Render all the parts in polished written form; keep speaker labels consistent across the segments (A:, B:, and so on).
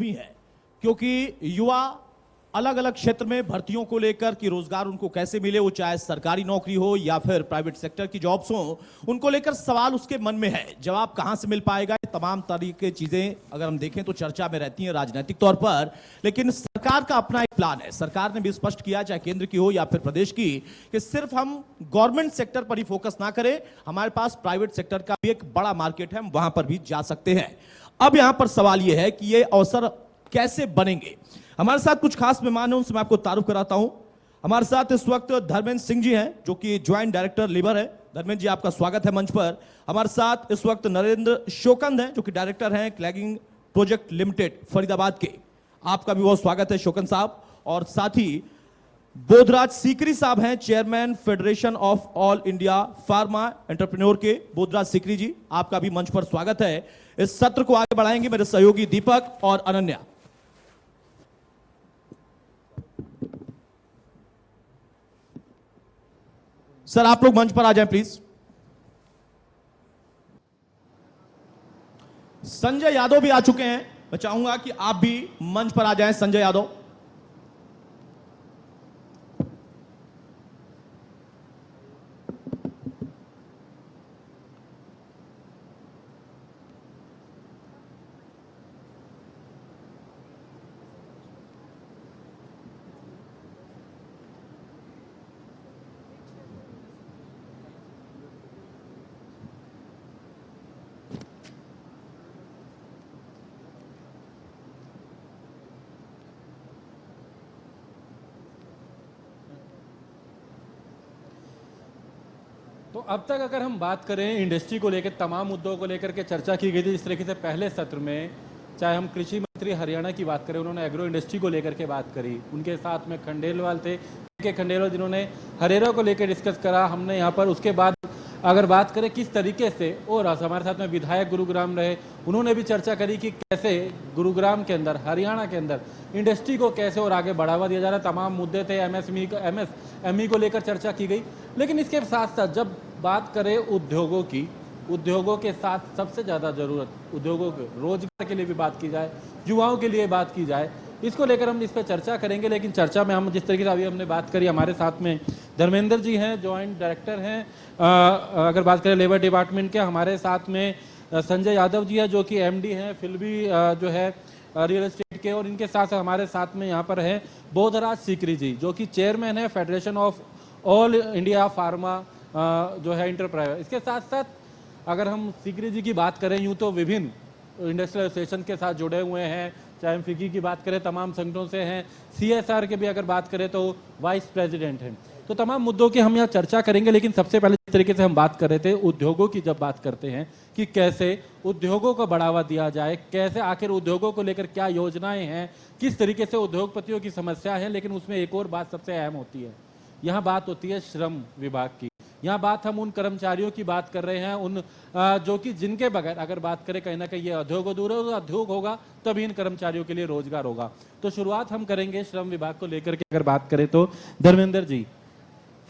A: भी है, क्योंकि युवा अलग अलग क्षेत्र में भर्तियों को लेकर कि रोजगार उनको कैसे मिले, वो चाहे सरकारी नौकरी हो या फिर प्राइवेट सेक्टर की जॉब्स हो, उनको लेकर सवाल उसके मन में है। जवाब कहां से मिल पाएगा, तमाम तरीके की चीजें अगर हम देखें तो चर्चा में रहती हैं राजनीतिक तौर पर, लेकिन सरकार का अपना एक प्लान है। सरकार ने भी स्पष्ट किया, चाहे केंद्र की हो या फिर प्रदेश की, कि सिर्फ हम गवर्नमेंट सेक्टर पर ही फोकस ना करें, हमारे पास प्राइवेट सेक्टर का भी एक बड़ा मार्केट है, हम वहां पर भी जा सकते हैं। अब यहां पर सवाल यह है कि ये अवसर कैसे बनेंगे। हमारे साथ कुछ खास मेहमान हैं, उनसे मैं आपको तारुफ कराता हूं। हमारे साथ इस वक्त धर्मेंद्र सिंह जी हैं, जो कि ज्वाइंट डायरेक्टर लेबर है। धर्मेंद्र जी, आपका स्वागत है मंच पर। हमारे साथ इस वक्त नरेंद्र शोकंद हैं, जो कि डायरेक्टर हैं क्लैगिंग प्रोजेक्ट लिमिटेड फरीदाबाद के। आपका भी बहुत स्वागत है शोकंद साहब। और साथ ही बोधराज सीकरी साहब हैं, chairman federation of all India pharma entrepreneur के। बोधराज सीकरी जी, आपका भी मंच पर स्वागत है। इस सत्र को आगे बढ़ाएंगे मेरे सहयोगी दीपक और अनन्या। सर, आप लोग मंच पर आ जाएं प्लीज। संजय यादव भी आ चुके हैं, मैं चाहूंगा कि आप भी मंच पर आ जाएं। संजय यादव,
B: तो अब तक अगर हम बात करें इंडस्ट्री को लेकर, तमाम मुद्दों को लेकर के चर्चा की गई थी। जिस तरीके से पहले सत्र में चाहे हम कृषि मंत्री हरियाणा की बात करें, उन्होंने एग्रो इंडस्ट्री को लेकर के बात करी। उनके साथ में खंडेलवाल थे, खंडेलवाल जिन्होंने हरेरा को लेकर डिस्कस करा हमने यहाँ पर। उसके बाद अगर बात करें किस तरीके से, और हमारे साथ में विधायक गुरुग्राम रहे, उन्होंने भी चर्चा करी कि कैसे गुरुग्राम के अंदर, हरियाणा के अंदर इंडस्ट्री को कैसे और आगे बढ़ावा दिया जा रहा है। तमाम मुद्दे थे, एमएसएमई को लेकर चर्चा की गई। लेकिन इसके साथ साथ जब बात करें उद्योगों की, उद्योगों के साथ सबसे ज़्यादा ज़रूरत उद्योगों के रोजगार के लिए भी बात की जाए, युवाओं के लिए बात की जाए, इसको लेकर हम इस पर चर्चा करेंगे। लेकिन चर्चा में हम जिस तरीके से अभी हमने बात करी, हमारे साथ में धर्मेंद्र जी हैं, जॉइंट डायरेक्टर हैं अगर बात करें लेबर डिपार्टमेंट के। हमारे साथ में संजय यादव जी हैं, जो कि एमडी हैं फिल्मी जो है रियल एस्टेट के। और इनके साथ हमारे साथ में यहाँ पर हैं बोधराज सीकरी जी, जो कि चेयरमैन है federation of all India pharma जो है इंटरप्राइज। इसके साथ साथ अगर हम सीकरी जी की बात करें, यूँ तो विभिन्न इंडस्ट्रियल एसोसिएशन के साथ जुड़े हुए हैं, चाहे हम फिकी की बात करें तमाम संगठनों से हैं, सीएसआर के भी अगर बात करें तो वाइस प्रेसिडेंट हैं। तो तमाम मुद्दों की हम यहाँ चर्चा करेंगे। लेकिन सबसे पहले जिस तरीके से हम बात कर रहे थे उद्योगों की, जब बात करते हैं कि कैसे उद्योगों को बढ़ावा दिया जाए, कैसे आखिर उद्योगों को लेकर क्या योजनाएं हैं, किस तरीके से उद्योगपतियों की समस्या है। लेकिन उसमें एक और बात सबसे अहम होती है, यहाँ बात होती है श्रम विभाग की। यहाँ बात हम उन कर्मचारियों की बात कर रहे हैं, उन जो कि जिनके बगैर अगर बात करें कहीं ना कहीं ये उद्योग अधूरा होगा, उद्योग होगा तभी इन कर्मचारियों के लिए रोजगार होगा। तो शुरुआत हम करेंगे श्रम विभाग को लेकर के अगर बात करें तो धर्मेंद्र जी,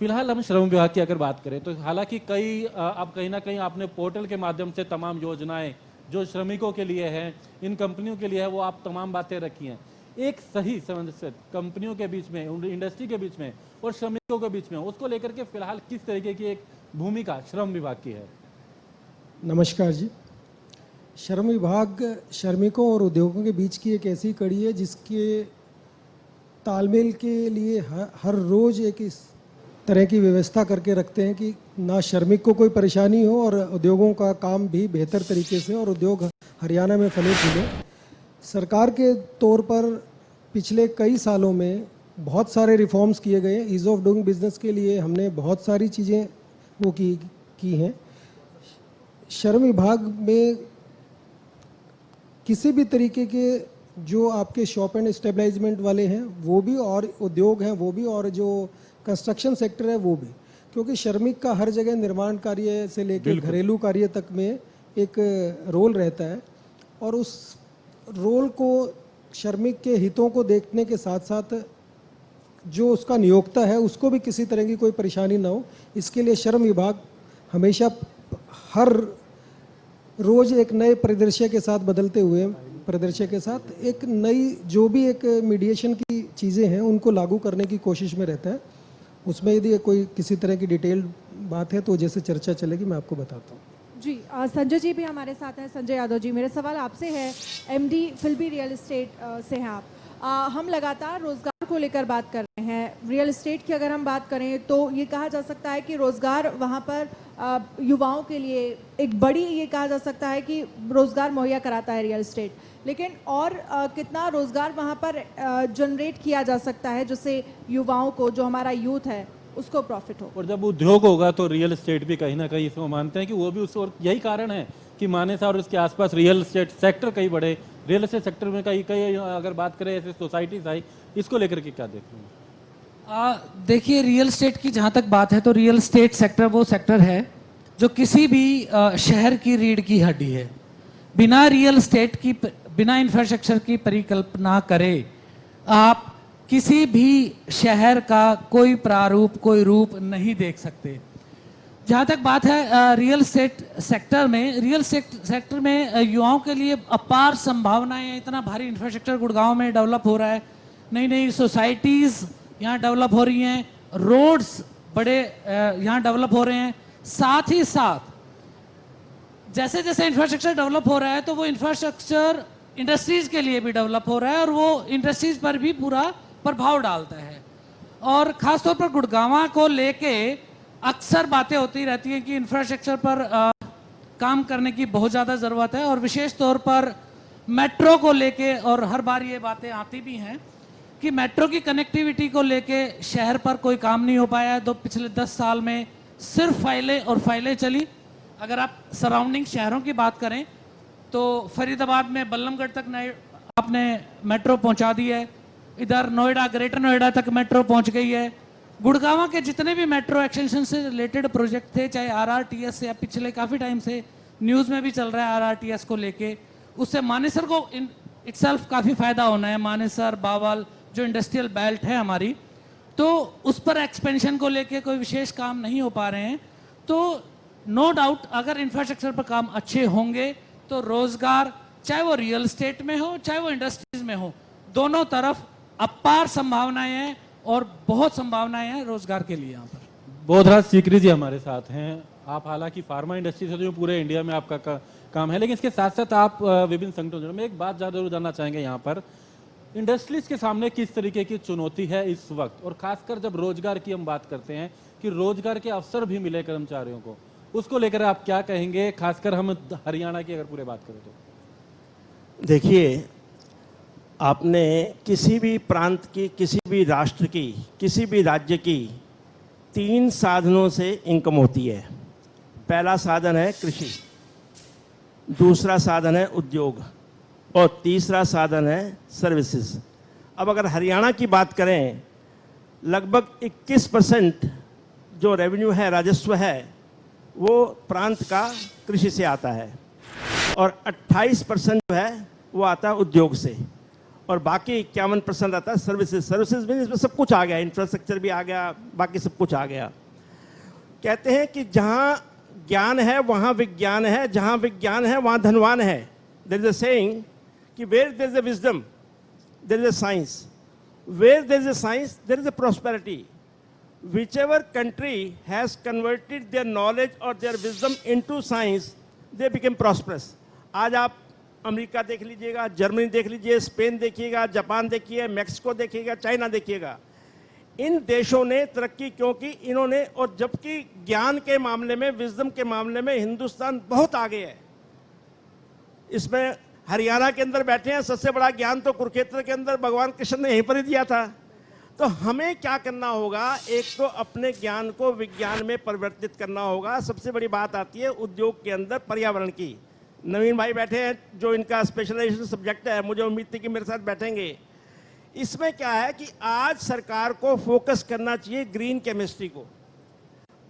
B: फिलहाल हम श्रम विभाग की अगर बात करें तो हालांकि कई अब कहीं ना कहीं आपने पोर्टल के माध्यम से तमाम योजनाएं जो श्रमिकों के लिए हैं, इन कंपनियों के लिए है, वो आप तमाम बातें रखी हैं। एक सही सामंजस्य कंपनियों के बीच में, इंडस्ट्री के बीच में और श्रमिकों के बीच में, उसको लेकर के फिलहाल किस तरीके की एक भूमिका श्रम विभाग की है?
C: नमस्कार जी। श्रम विभाग श्रमिकों और उद्योगों के बीच की एक ऐसी कड़ी है जिसके तालमेल के लिए हर रोज एक इस तरह की व्यवस्था करके रखते हैं कि ना श्रमिक को कोई परेशानी हो और उद्योगों का काम भी बेहतर तरीके से और उद्योग हरियाणा में फले फूले। सरकार के तौर पर पिछले कई सालों में बहुत सारे रिफॉर्म्स किए गए। ईज़ ऑफ डूइंग बिजनेस के लिए हमने बहुत सारी चीज़ें वो की हैं। श्रम विभाग में किसी भी तरीके के जो आपके शॉप एंड एस्टेब्लिशमेंट वाले हैं वो भी, और उद्योग हैं वो भी, और जो कंस्ट्रक्शन सेक्टर है वो भी, क्योंकि श्रमिक का हर जगह निर्माण कार्य से लेकर घरेलू कार्य तक में एक रोल रहता है। और उस रोल को, श्रमिक के हितों को देखने के साथ साथ जो उसका नियोक्ता है उसको भी किसी तरह की कोई परेशानी ना हो, इसके लिए श्रम विभाग हमेशा हर रोज एक नए परिदृश्य के साथ बदलते हुए परिदृश्य के साथ एक नई जो भी एक मीडिएशन की चीज़ें हैं उनको लागू करने की कोशिश में रहता है। उसमें यदि कोई किसी तरह की डिटेल्ड बात है तो जैसे चर्चा चलेगी मैं आपको बताता हूँ।
D: जी संजय जी भी हमारे साथ हैं। संजय यादव जी, मेरा सवाल आपसे है, एमडी फिल्बी रियल एस्टेट से हैं आप। हम लगातार रोजगार को लेकर बात कर रहे हैं। रियल एस्टेट की अगर हम बात करें तो ये कहा जा सकता है कि रोजगार वहाँ पर युवाओं के लिए एक बड़ी, ये कहा जा सकता है कि रोजगार मुहैया कराता है रियल एस्टेट, लेकिन और कितना रोजगार वहाँ पर जनरेट किया जा सकता है जिससे युवाओं को, जो हमारा यूथ है, उसको प्रॉफिट हो।
B: और जब उद्योग होगा तो रियल एस्टेट भी कहीं ना कहीं इसमें मानते हैं कि वो भी उस, और यही कारण है कि मानेसर और इसके आसपास रियल एस्टेट सेक्टर कई बड़े, रियल एस्टेट सेक्टर में कई अगर बात करें ऐसे सोसाइटीज आई, इसको लेकर के क्या देख रहे हैं?
E: देखिए, रियल एस्टेट की जहाँ तक बात है तो रियल एस्टेट सेक्टर वो सेक्टर है जो किसी भी शहर की रीढ़ की हड्डी है। बिना रियल एस्टेट की, बिना इंफ्रास्ट्रक्चर की परिकल्पना करे आप किसी भी शहर का कोई प्रारूप, कोई रूप नहीं देख सकते। जहाँ तक बात है रियल एस्टेट सेक्टर में, रियल एस्टेट सेक्टर में युवाओं के लिए अपार संभावनाएं हैं। इतना भारी इंफ्रास्ट्रक्चर गुड़गांव में डेवलप हो रहा है, नई नई सोसाइटीज़ यहाँ डेवलप हो रही हैं, रोड्स बड़े यहाँ डेवलप हो रहे हैं। साथ ही साथ जैसे जैसे इंफ्रास्ट्रक्चर डेवलप हो रहा है तो वो इंफ्रास्ट्रक्चर इंडस्ट्रीज़ के लिए भी डेवलप हो रहा है और वो इंडस्ट्रीज़ पर भी पूरा प्रभाव डालता है। और ख़ासतौर पर गुड़गांव को लेके अक्सर बातें होती रहती हैं कि इंफ्रास्ट्रक्चर पर काम करने की बहुत ज़्यादा ज़रूरत है, और विशेष तौर पर मेट्रो को लेके, और हर बार ये बातें आती भी हैं कि मेट्रो की कनेक्टिविटी को लेके शहर पर कोई काम नहीं हो पाया है। तो पिछले 10 साल में सिर्फ फाइलें और फाइलें चली। अगर आप सराउंडिंग शहरों की बात करें तो फरीदाबाद में बल्लमगढ़ तक आपने मेट्रो पहुंचा दी है, इधर नोएडा, ग्रेटर नोएडा तक मेट्रो पहुंच गई है। गुड़गांव के जितने भी मेट्रो एक्सटेंशन से रिलेटेड प्रोजेक्ट थे, चाहे आरआरटीएस या पिछले काफ़ी टाइम से न्यूज़ में भी चल रहा है आरआरटीएस को लेके, उससे मानेसर को इटसेल्फ काफ़ी फ़ायदा होना है। मानेसर, बावल जो इंडस्ट्रियल बेल्ट है हमारी, तो उस पर एक्सपेंशन को लेके कोई विशेष काम नहीं हो पा रहे हैं। तो नो डाउट अगर इंफ्रास्ट्रक्चर पर काम अच्छे होंगे तो रोज़गार, चाहे वो रियल एस्टेट में हो चाहे वो इंडस्ट्रीज में हो, दोनों तरफ अपार संभावनाएं हैं और बहुत संभावनाएं हैं रोजगार के लिए। यहाँ पर
B: बोधराज सीकरी जी हमारे साथ हैं। आप हालांकि फार्मा इंडस्ट्री से जो पूरे इंडिया में आपका काम है, लेकिन इसके साथ साथ आप विभिन्न संगठनों में एक बात जरूर जानना चाहेंगे, यहाँ पर इंडस्ट्रीज के सामने किस तरीके की चुनौती है इस वक्त, और खासकर जब रोजगार की हम बात करते हैं कि रोजगार के अवसर भी मिले कर्मचारियों को, उसको लेकर आप क्या कहेंगे? खासकर हम हरियाणा की अगर पूरे बात करें तो
F: देखिए, आपने किसी भी प्रांत की, किसी भी राष्ट्र की, किसी भी राज्य की 3 साधनों से इनकम होती है। पहला साधन है कृषि, दूसरा साधन है उद्योग, और तीसरा साधन है सर्विसेज। अब अगर हरियाणा की बात करें, लगभग 21% जो रेवेन्यू है, राजस्व है, वो प्रांत का कृषि से आता है, और 28% जो है वो आता है उद्योग से, और बाकी 51% आता है सर्विसेज। सर्विसेज में इसमें सब कुछ आ गया, इंफ्रास्ट्रक्चर भी आ गया, बाकी सब कुछ आ गया। कहते हैं कि जहाँ ज्ञान है वहाँ विज्ञान है, जहाँ विज्ञान है वहाँ धनवान है। देयर इज अ सेइंग कि where there is a wisdom there is a science, where there is a science there is a prosperity. Whichever country has converted their knowledge or their wisdom into science, they became prosperous. आज आप America देख लीजिएगा, Germany देख लीजिए, Spain देखिएगा, Japan देखिए, Mexico देखिएगा, China देखिएगा। इन देशों ने तरक्की क्यों की? इन्होंने, और जबकि ज्ञान के मामले में, विजडम के मामले में हिंदुस्तान बहुत आगे है। इसमें हरियाणा के अंदर बैठे हैं, सबसे बड़ा ज्ञान तो कुरुक्षेत्र के अंदर भगवान कृष्ण ने यहीं पर ही दिया था। तो हमें क्या करना होगा? एक तो अपने ज्ञान को विज्ञान में परिवर्तित करना होगा। सबसे बड़ी बात आती है उद्योग के अंदर पर्यावरण की। नवीन भाई बैठे हैं जो इनका स्पेशलाइजेशन सब्जेक्ट है, मुझे उम्मीद थी कि मेरे साथ बैठेंगे। इसमें क्या है कि आज सरकार को फोकस करना चाहिए ग्रीन केमिस्ट्री को।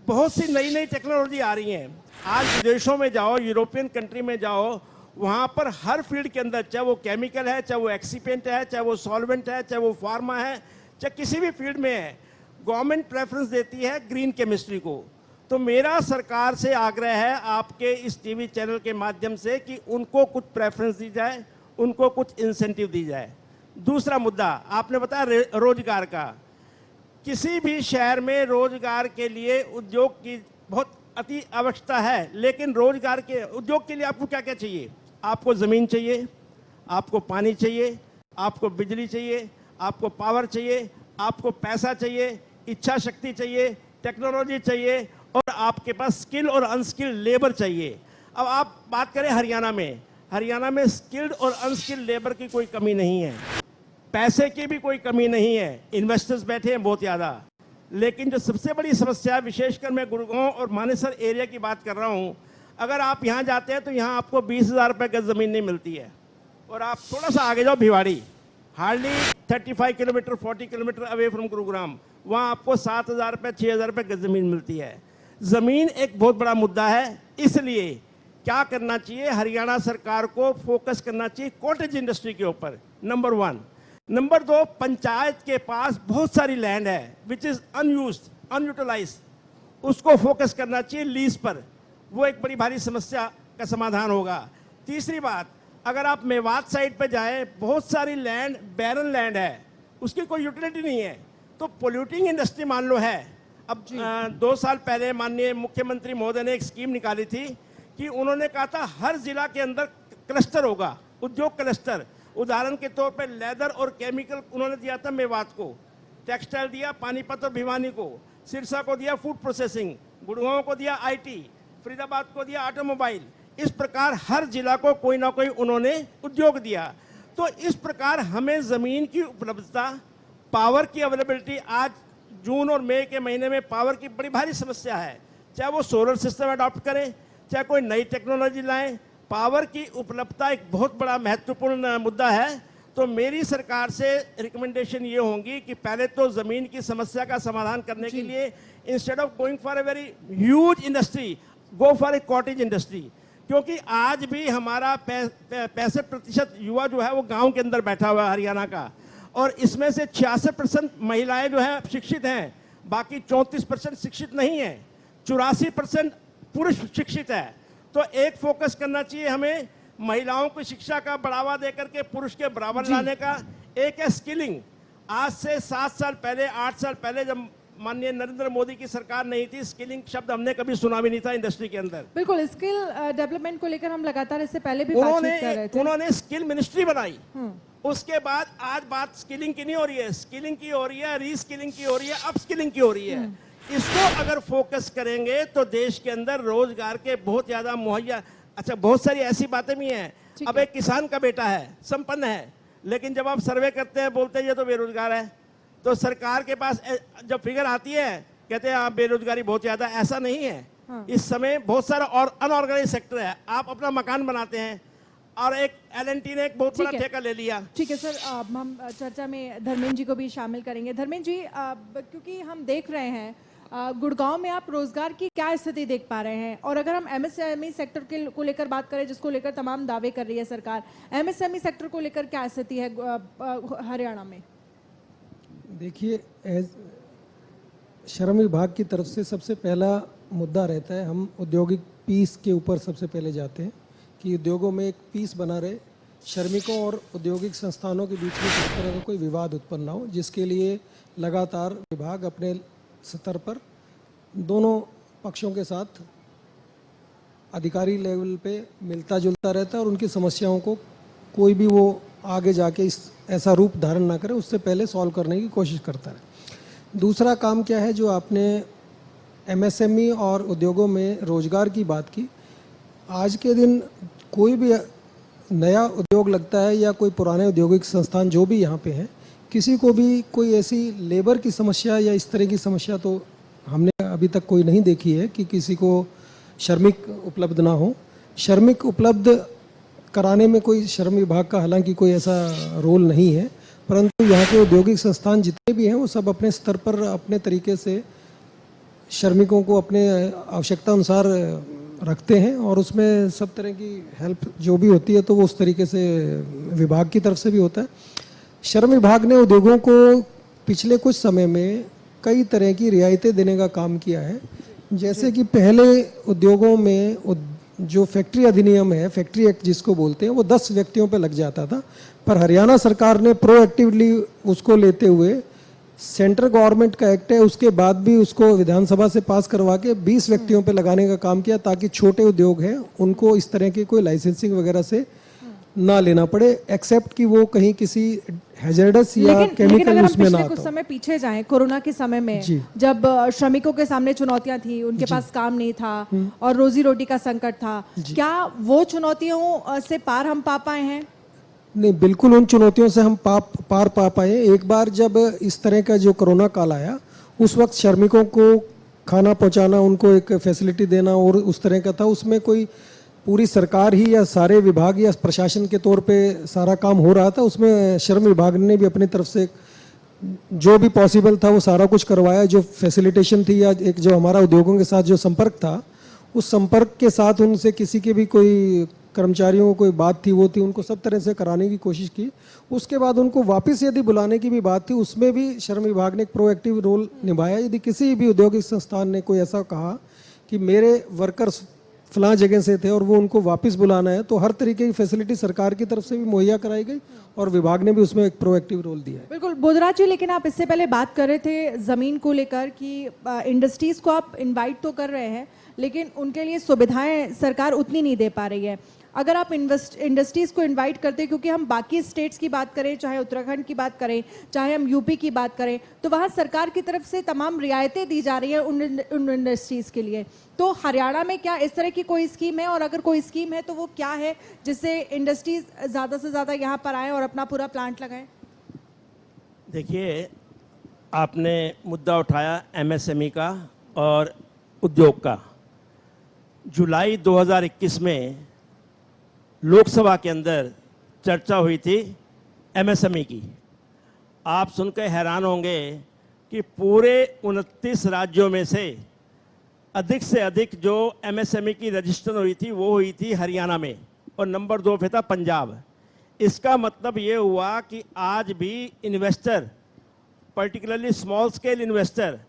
F: बहुत सी नई नई टेक्नोलॉजी आ रही हैं। आज विदेशों में जाओ, यूरोपियन कंट्री में जाओ, वहाँ पर हर फील्ड के अंदर, चाहे वो केमिकल है, चाहे वो एक्सीपेंट है, चाहे वो सॉल्वेंट है, चाहे वो फार्मा है, चाहे किसी भी फील्ड में है, गवर्नमेंट प्रेफरेंस देती है ग्रीन केमिस्ट्री को। तो मेरा सरकार से आग्रह है आपके इस टीवी चैनल के माध्यम से कि उनको कुछ प्रेफरेंस दी जाए, उनको कुछ इंसेंटिव दी जाए। दूसरा मुद्दा आपने बताया रोजगार का। किसी भी शहर में रोजगार के लिए उद्योग की बहुत अति आवश्यकता है, लेकिन रोजगार के उद्योग के लिए आपको क्या क्या चाहिए? आपको ज़मीन चाहिए, आपको पानी चाहिए, आपको बिजली चाहिए, आपको पावर चाहिए, आपको पैसा चाहिए, इच्छा शक्ति चाहिए, टेक्नोलॉजी चाहिए, और आपके पास स्किल और अनस्किल्ड लेबर चाहिए। अब आप बात करें हरियाणा में स्किल्ड और अनस्किल्ड लेबर की कोई कमी नहीं है, पैसे की भी कोई कमी नहीं है, इन्वेस्टर्स बैठे हैं बहुत ज़्यादा। लेकिन जो सबसे बड़ी समस्या है, विशेषकर मैं गुड़गांव और मानेसर एरिया की बात कर रहा हूँ, अगर आप यहाँ जाते हैं तो यहाँ आपको 20,000 रुपये गज ज़मीन नहीं मिलती है, और आप थोड़ा सा आगे जाओ Bhiwadi, hardly 35 kilometre 40 kilometre away from Gurugram, वहाँ आपको 7,000 रुपये 6,000 रुपये गज ज़मीन मिलती है। ज़मीन एक बहुत बड़ा मुद्दा है, इसलिए क्या करना चाहिए, हरियाणा सरकार को फोकस करना चाहिए कॉटेज इंडस्ट्री के ऊपर, नंबर 1। नंबर 2, पंचायत के पास बहुत सारी लैंड है विच इज़ अनयूज्ड, अनयूटिलाइज्ड, उसको फोकस करना चाहिए लीज पर, वो एक बड़ी भारी समस्या का समाधान होगा। तीसरी बात, अगर आप मेवात साइड पर जाएं, बहुत सारी लैंड बैरन लैंड है, उसकी कोई यूटिलिटी नहीं है, तो पोल्यूटिंग इंडस्ट्री मान लो है। अब 2 साल पहले माननीय मुख्यमंत्री महोदय ने एक स्कीम निकाली थी कि उन्होंने कहा था हर जिला के अंदर क्लस्टर होगा, उद्योग क्लस्टर। उदाहरण के तौर पर लेदर और केमिकल उन्होंने दिया था मेवात को, टेक्सटाइल दिया पानीपत और भिवानी को, सिरसा को दिया फूड प्रोसेसिंग, गुड़गांव को दिया आईटी, फरीदाबाद को दिया ऑटोमोबाइल। इस प्रकार हर जिला को कोई ना कोई उन्होंने उद्योग दिया। तो इस प्रकार हमें ज़मीन की उपलब्धता, पावर की अवेलेबिलिटी, आज जून और मई के महीने में पावर की बड़ी भारी समस्या है, चाहे वो सोलर सिस्टम अडॉप्ट करें, चाहे कोई नई टेक्नोलॉजी लाएं, पावर की उपलब्धता एक बहुत बड़ा महत्वपूर्ण मुद्दा है। तो मेरी सरकार से रिकमेंडेशन ये होंगी कि पहले तो ज़मीन की समस्या का समाधान करने के लिए instead of going for a very huge industry, go for a cottage industry, क्योंकि आज भी हमारा 65% युवा जो है वो गांव के अंदर बैठा हुआ है हरियाणा का, और इसमें से 66% महिलाएं जो है शिक्षित हैं, बाकी 34% शिक्षित नहीं है, 84% पुरुष शिक्षित है। तो एक फोकस करना चाहिए हमें महिलाओं की शिक्षा का बढ़ावा देकर के पुरुष के बराबर लाने का। एक है स्किलिंग। आज से 7 साल पहले 8 साल पहले जब माननीय नरेंद्र मोदी की सरकार नहीं थी, स्किलिंग शब्द हमने कभी सुना भी नहीं था इंडस्ट्री के अंदर।
D: बिल्कुल, स्किल डेवलपमेंट को लेकर हम लगातार इससे पहले भी बातचीत कर रहे थे।
F: उन्होंने स्किल मिनिस्ट्री बनाई, उसके बाद आज बात स्किलिंग की नहीं हो रही है, स्किलिंग की हो रही है, रीस्किलिंग की हो रही है, अपस्किलिंग की हो रही है। इसको अगर फोकस करेंगे तो देश के अंदर रोजगार के बहुत ज्यादा मुहैया। अच्छा, बहुत सारी ऐसी बातें भी हैं। अब एक किसान का बेटा है, संपन्न है, लेकिन जब आप सर्वे करते हैं बोलते हैं ये तो बेरोजगार है, तो सरकार के पास जब फिगर आती है कहते हैं आप बेरोजगारी बहुत ज्यादा। ऐसा नहीं है। इस समय बहुत सारा और अनऑर्गेनाइज सेक्टर है। आप अपना मकान बनाते हैं और एक L&T ने एक बहुत बड़ा ठेका ले लिया।
D: ठीक है सर, हम चर्चा में धर्मेंद्र जी को भी शामिल करेंगे। धर्मेंद्र जी, क्योंकि हम देख रहे हैं गुड़गांव में आप रोजगार की क्या स्थिति देख पा रहे हैं, और अगर हम MSME सेक्टर के को लेकर बात करें जिसको लेकर तमाम दावे कर रही है सरकार, MSME सेक्टर को लेकर क्या स्थिति है हरियाणा में?
C: देखिए, श्रम विभाग की तरफ से सबसे पहला मुद्दा रहता है, हम औद्योगिक पीस के ऊपर सबसे पहले जाते हैं कि उद्योगों में एक पीस बना रहे, श्रमिकों और औद्योगिक संस्थानों के बीच में किस तरह का कोई विवाद उत्पन्न ना हो, जिसके लिए लगातार विभाग अपने स्तर पर दोनों पक्षों के साथ अधिकारी लेवल पे मिलता जुलता रहता है और उनकी समस्याओं को कोई भी वो आगे जाके इस ऐसा रूप धारण ना करे, उससे पहले सॉल्व करने की कोशिश करता है। दूसरा काम क्या है, जो आपने MSME और उद्योगों में रोजगार की बात की, आज के दिन कोई भी नया उद्योग लगता है या कोई पुराने औद्योगिक संस्थान जो भी यहाँ पे हैं, किसी को भी कोई ऐसी लेबर की समस्या या इस तरह की समस्या तो हमने अभी तक कोई नहीं देखी है कि किसी को श्रमिक उपलब्ध ना हो। श्रमिक उपलब्ध कराने में कोई श्रम विभाग का हालांकि कोई ऐसा रोल नहीं है, परंतु यहाँ के औद्योगिक संस्थान जितने भी हैं वो सब अपने स्तर पर अपने तरीके से श्रमिकों को अपने आवश्यकता अनुसार रखते हैं, और उसमें सब तरह की हेल्प जो भी होती है तो वो उस तरीके से विभाग की तरफ से भी होता है। श्रम विभाग ने उद्योगों को पिछले कुछ समय में कई तरह की रियायतें देने का काम किया है। जैसे कि पहले उद्योगों में जो फैक्ट्री अधिनियम है, फैक्ट्री एक्ट जिसको बोलते हैं, वो 10 व्यक्तियों पे लग जाता था। पर हरियाणा सरकार ने प्रोएक्टिवली उसको लेते हुए, सेंट्रल गवर्नमेंट का एक्ट है, उसके बाद भी उसको विधानसभा से पास करवा के 20 व्यक्तियों पे लगाने का काम किया, ताकि छोटे उद्योग हैं उनको इस तरह की कोई लाइसेंसिंग वगैरह से ना लेना पड़े, एक्सेप्ट कि वो कहीं किसी हैजर्डस या
D: लेकिन
C: केमिकल
D: अगर हम
C: उसमें ना
D: पिछले
C: आता
D: कुछ
C: हो।
D: समय पीछे जाएं, कोरोना के समय में
C: जी।
D: जब श्रमिकों के सामने चुनौतियां थी, उनके पास काम नहीं था और रोजी रोटी का संकट था, क्या वो चुनौतियों से पार हम पा पाए हैं?
C: नहीं, बिल्कुल उन चुनौतियों से हम पार पा पाए। एक बार जब इस तरह का जो कोरोना काल आया, उस वक्त श्रमिकों को खाना पहुंचाना, उनको एक फैसिलिटी देना और उस तरह का था, उसमें कोई पूरी सरकार ही या सारे विभाग या प्रशासन के तौर पे सारा काम हो रहा था। उसमें श्रम विभाग ने भी अपनी तरफ से जो भी पॉसिबल था वो सारा कुछ करवाया। जो फैसिलिटेशन थी या एक जो हमारा उद्योगों के साथ जो संपर्क था, उस संपर्क के साथ उनसे किसी के भी कोई कर्मचारियों को कोई बात थी, वो थी, उनको सब तरह से कराने की कोशिश की। उसके बाद उनको वापस यदि बुलाने की भी बात थी, उसमें भी श्रम विभाग ने एक प्रोएक्टिव रोल निभाया। यदि किसी भी औद्योगिक संस्थान ने कोई ऐसा कहा कि मेरे वर्कर्स फलां जगह से थे और वो उनको वापस बुलाना है, तो हर तरीके की फैसिलिटी सरकार की तरफ से भी मुहैया कराई गई और विभाग ने भी उसमें एक प्रोएक्टिव रोल दिया है।
D: बिल्कुल बोधराज जी, लेकिन आप इससे पहले बात कर रहे थे ज़मीन को लेकर कि इंडस्ट्रीज़ को आप इनवाइट तो कर रहे हैं, लेकिन उनके लिए सुविधाएं सरकार उतनी नहीं दे पा रही है। अगर आप इंडस्ट्रीज़ को इनवाइट करते हैं, क्योंकि हम बाकी स्टेट्स की बात करें, चाहे उत्तराखंड की बात करें, चाहे हम यूपी की बात करें, तो वहाँ सरकार की तरफ से तमाम रियायतें दी जा रही हैं उन इंडस्ट्रीज़ के लिए। तो हरियाणा में क्या इस तरह की कोई स्कीम है, और अगर कोई स्कीम है तो वो क्या है, जिससे इंडस्ट्रीज़ ज़्यादा से ज़्यादा यहाँ पर आएँ और अपना पूरा प्लांट लगाएं?
F: देखिए, आपने मुद्दा उठाया एमएसएमई का और उद्योग का। जुलाई 2021 में लोकसभा के अंदर चर्चा हुई थी एमएसएमई की। आप सुनकर हैरान होंगे कि पूरे 29 राज्यों में से अधिक जो एमएसएमई की रजिस्ट्रेशन हुई थी वो हुई थी हरियाणा में, और नंबर 2 पे था पंजाब। इसका मतलब ये हुआ कि आज भी investor, particularly small scale investor,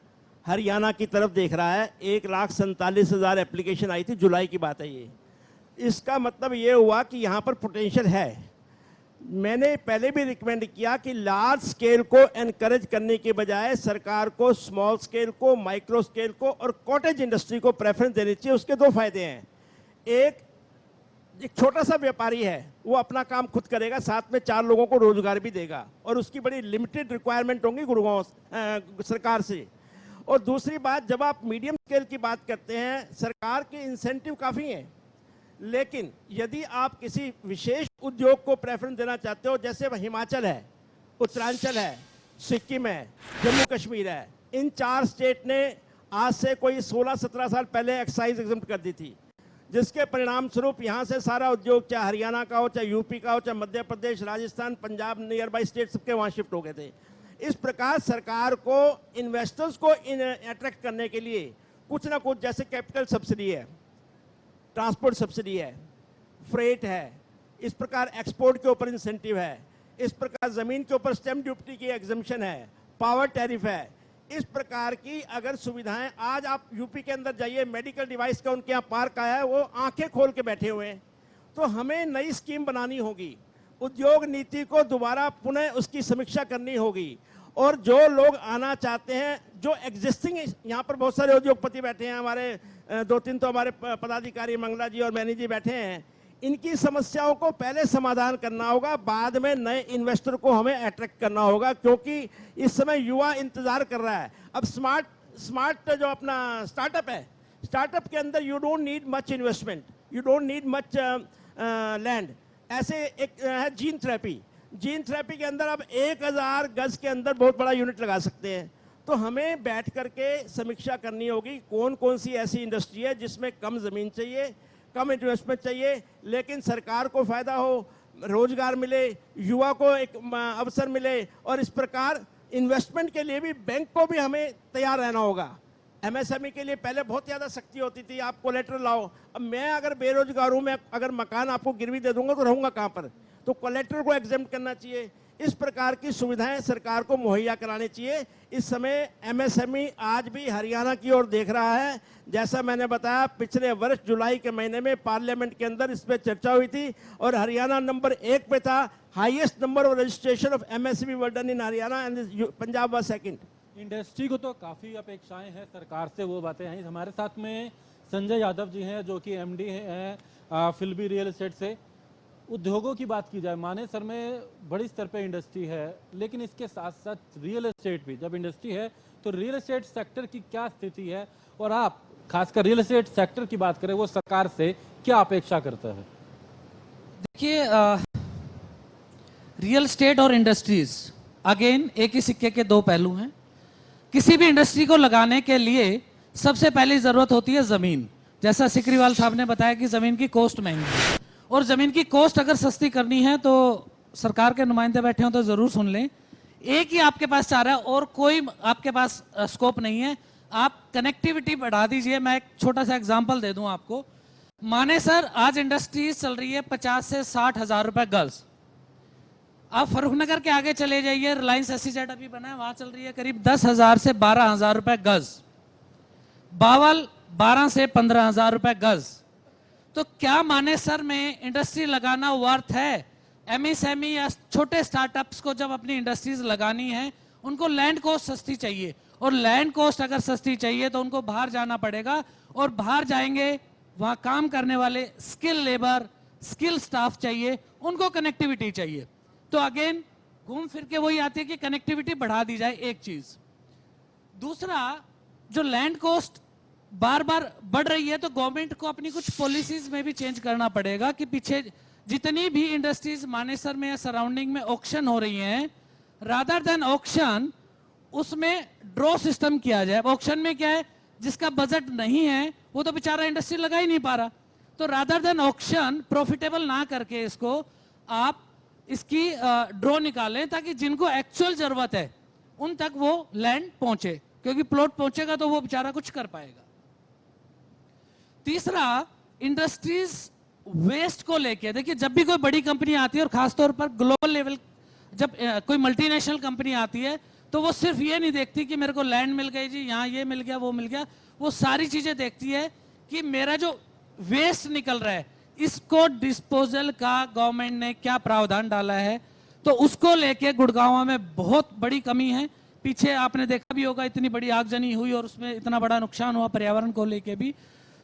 F: Haryana की तरफ देख रहा है। 1,47,000 एप्लीकेशन आई थी, जुलाई की बात है ये। इसका मतलब ये हुआ कि यहाँ पर पोटेंशियल है। मैंने पहले भी रिकमेंड किया कि लार्ज स्केल को एनकरेज करने के बजाय सरकार को स्मॉल स्केल को, माइक्रो स्केल को और कॉटेज इंडस्ट्री को प्रेफरेंस देनी चाहिए। उसके 2 फायदे हैं। एक छोटा सा व्यापारी है, वो अपना काम खुद करेगा, साथ में 4 लोगों को रोजगार भी देगा, और उसकी बड़ी लिमिटेड रिक्वायरमेंट होंगी गुड़गांव सरकार से। और दूसरी बात, जब आप मीडियम स्केल की बात करते हैं, सरकार के इंसेंटिव काफ़ी हैं, लेकिन यदि आप किसी विशेष उद्योग को प्रेफरेंस देना चाहते हो, जैसे हिमाचल है, उत्तरांचल है, सिक्किम है, जम्मू कश्मीर है, इन 4 स्टेट ने आज से कोई 16-17 साल पहले एक्साइज एग्जम्प्ट कर दी थी, जिसके परिणाम स्वरूप यहाँ से सारा उद्योग, चाहे हरियाणा का हो, चाहे यूपी का हो, चाहे Madhya Pradesh, Rajasthan, Punjab, nearby state, सबके वहाँ शिफ्ट हो गए थे। इस प्रकार सरकार को इन्वेस्टर्स को अट्रैक्ट करने के लिए कुछ ना कुछ, जैसे कैपिटल सब्सिडी है, ट्रांसपोर्ट सब्सिडी है, फ्रेट है, इस प्रकार एक्सपोर्ट के ऊपर इंसेंटिव है, इस प्रकार ज़मीन के ऊपर स्टैम्प ड्यूटी की एग्जम्पशन है, पावर टैरिफ है, इस प्रकार की अगर सुविधाएं, आज आप यूपी के अंदर जाइए, मेडिकल डिवाइस का उनके यहाँ पार्क आया है, वो आंखें खोल के बैठे हुए हैं। तो हमें नई स्कीम बनानी होगी, उद्योग नीति को दोबारा पुनः उसकी समीक्षा करनी होगी, और जो लोग आना चाहते हैं, जो एग्जिस्टिंग, यहाँ पर बहुत सारे उद्योगपति बैठे हैं, हमारे 2-3 तो हमारे पदाधिकारी मंगला जी और मैनी जी बैठे हैं, इनकी समस्याओं को पहले समाधान करना होगा, बाद में नए इन्वेस्टर को हमें अट्रैक्ट करना होगा, क्योंकि इस समय युवा इंतजार कर रहा है। अब स्मार्ट जो अपना स्टार्टअप है, स्टार्टअप के अंदर you don't need much investment, you don't need much land. ऐसे एक है जीन थेरेपी के अंदर आप 1000 गज के अंदर बहुत बड़ा यूनिट लगा सकते हैं। तो हमें बैठ करके समीक्षा करनी होगी कौन कौन सी ऐसी इंडस्ट्री है जिसमें कम ज़मीन चाहिए, कम इन्वेस्टमेंट चाहिए, लेकिन सरकार को फ़ायदा हो, रोजगार मिले, युवा को एक अवसर मिले, और इस प्रकार इन्वेस्टमेंट के लिए भी बैंक को भी हमें तैयार रहना होगा। एमएसएमई के लिए पहले बहुत ज़्यादा सख्ती होती थी, आप कोलेट्रल लाओ। अब मैं अगर बेरोजगार हूँ, मैं अगर मकान आपको गिरवी दे दूंगा तो रहूँगा कहाँ पर? तो कोलेट्रल को एग्जेम्प्ट करना चाहिए। इस प्रकार की सुविधाएं सरकार को मुहैया करानी चाहिए। इस समय एमएसएमई आज भी हरियाणा की ओर देख रहा है। जैसा मैंने बताया, पिछले वर्ष जुलाई के महीने में पार्लियामेंट के अंदर इस पर चर्चा हुई थी और हरियाणा नंबर 1 पे था। Highest number of registration of MSME were done in Haryana and Punjab was second.
B: Industry को तो काफ़ी अपेक्षाएं हैं सरकार से, वो बातें हैं। हमारे साथ में संजय यादव जी हैं जो कि एमडी हैं फिल्बी रियल एस्टेट से। उद्योगों की बात की जाए, मानेसर में बड़ी स्तर पे इंडस्ट्री है, लेकिन इसके साथ साथ रियल एस्टेट भी, जब इंडस्ट्री है तो रियल एस्टेट सेक्टर की क्या स्थिति है, और आप खासकर रियल एस्टेट सेक्टर की बात करें, वो सरकार से क्या अपेक्षा करता है?
E: देखिए, रियल एस्टेट और इंडस्ट्रीज अगेन एक ही सिक्के के दो पहलू हैं। किसी भी इंडस्ट्री को लगाने के लिए सबसे पहली जरूरत होती है जमीन। जैसा सिकरीवाल साहब ने बताया कि जमीन की कॉस्ट महंगी है, और जमीन की कॉस्ट अगर सस्ती करनी है तो सरकार के नुमाइंदे बैठे हो तो जरूर सुन लें। एक ही आपके पास चाह रहा है और कोई आपके पास स्कोप नहीं है। आप कनेक्टिविटी बढ़ा दीजिए। मैं एक छोटा सा एग्जांपल दे दूं आपको। मानेसर आज इंडस्ट्रीज चल रही है 50 से 60 हजार रुपए गज। आप फरुखनगर के आगे चले जाइए, रिलायंस एसईजेड अभी बना है, वहां चल रही है करीब 10,000 से 12,000 रुपए गज। बावल 12 से 15,000 रुपए गज। तो क्या मानेसर में इंडस्ट्री लगाना वर्थ है? एमएसएमई या छोटे स्टार्टअप्स को जब अपनी इंडस्ट्रीज लगानी है, उनको लैंड कॉस्ट सस्ती चाहिए, और लैंड कॉस्ट अगर सस्ती चाहिए तो उनको बाहर जाना पड़ेगा, और बाहर जाएंगे वहां काम करने वाले स्किल लेबर, स्किल स्टाफ चाहिए, उनको कनेक्टिविटी चाहिए। तो अगेन घूम फिर के वही आती है कि कनेक्टिविटी बढ़ा दी जाए, एक चीज। दूसरा, जो लैंड कॉस्ट बार बार बढ़ रही है, तो गवर्नमेंट को अपनी कुछ पॉलिसीज में भी चेंज करना पड़ेगा कि पीछे जितनी भी इंडस्ट्रीज मानेसर में या सराउंडिंग में ऑक्शन हो रही हैं, रादर देन ऑक्शन उसमें ड्रॉ सिस्टम किया जाए। ऑक्शन में क्या है, जिसका बजट नहीं है वो तो बेचारा इंडस्ट्री लगा ही नहीं पा रहा। तो रादर देन ऑक्शन प्रॉफिटेबल ना करके इसको आप इसकी ड्रॉ निकालें, ताकि जिनको एक्चुअल जरूरत है उन तक वो लैंड पहुंचे, क्योंकि प्लॉट पहुंचेगा तो वो बेचारा कुछ कर पाएगा। तीसरा, इंडस्ट्रीज वेस्ट को लेके देखिए, जब भी कोई बड़ी कंपनी आती है और खासतौर पर ग्लोबल लेवल जब कोई मल्टीनेशनल कंपनी आती है, तो वो सिर्फ ये नहीं देखती कि मेरे को लैंड मिल गई जी, यहाँ ये मिल गया वो मिल गया। वो सारी चीजें देखती है कि मेरा जो वेस्ट निकल रहा है इसको डिस्पोजल का गवर्नमेंट ने क्या प्रावधान डाला है। तो उसको लेके गुड़गांव में बहुत बड़ी कमी है। पीछे आपने देखा भी होगा, इतनी बड़ी आगजनी हुई और उसमें इतना बड़ा नुकसान हुआ पर्यावरण को लेके भी।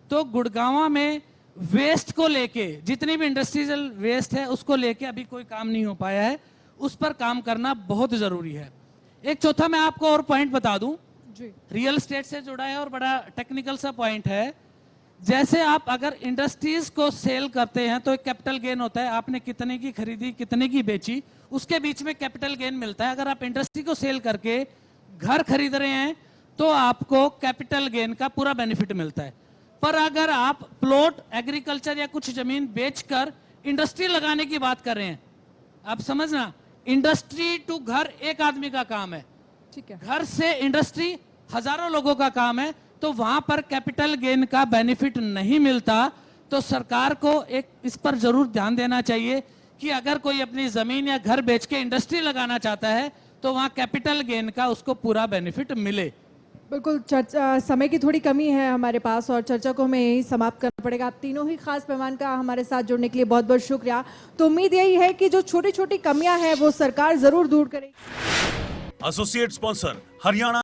E: तो गुड़गांव में वेस्ट को लेके, जितनी भी इंडस्ट्रियल वेस्ट है उसको लेके अभी कोई काम नहीं हो पाया है, उस पर काम करना बहुत जरूरी है। एक चौथा मैं आपको और पॉइंट बता दूं, रियल एस्टेट से जुड़ा है और बड़ा टेक्निकल सा पॉइंट है। जैसे आप अगर इंडस्ट्रीज को सेल करते हैं तो एक कैपिटल गेन होता है, आपने कितने की खरीदी कितने की बेची, उसके बीच में कैपिटल गेन मिलता है। अगर आप इंडस्ट्री को सेल करके घर खरीद रहे हैं तो आपको कैपिटल गेन का पूरा बेनिफिट मिलता है। पर अगर आप प्लॉट, एग्रीकल्चर या कुछ जमीन बेचकर इंडस्ट्री लगाने की बात कर रहे हैं, आप समझना, इंडस्ट्री टू घर एक आदमी का काम है,
D: ठीक है,
E: घर से इंडस्ट्री हजारों लोगों का काम है। तो वहां पर कैपिटल गेन का बेनिफिट नहीं मिलता। तो सरकार को एक इस पर जरूर ध्यान देना चाहिए कि अगर कोई अपनी जमीन या घर बेच के इंडस्ट्री लगाना चाहता है तो वहां कैपिटल गेन का उसको पूरा बेनिफिट मिले।
D: बिल्कुल। समय की थोड़ी कमी है हमारे पास और चर्चा को हमें यही समाप्त करना पड़ेगा। आप तीनों ही खास मेहमान का हमारे साथ जुड़ने के लिए बहुत बहुत शुक्रिया। तो उम्मीद यही है कि जो छोटी छोटी कमियां हैं वो सरकार जरूर दूर करेगी।
G: Associate sponsor Haryana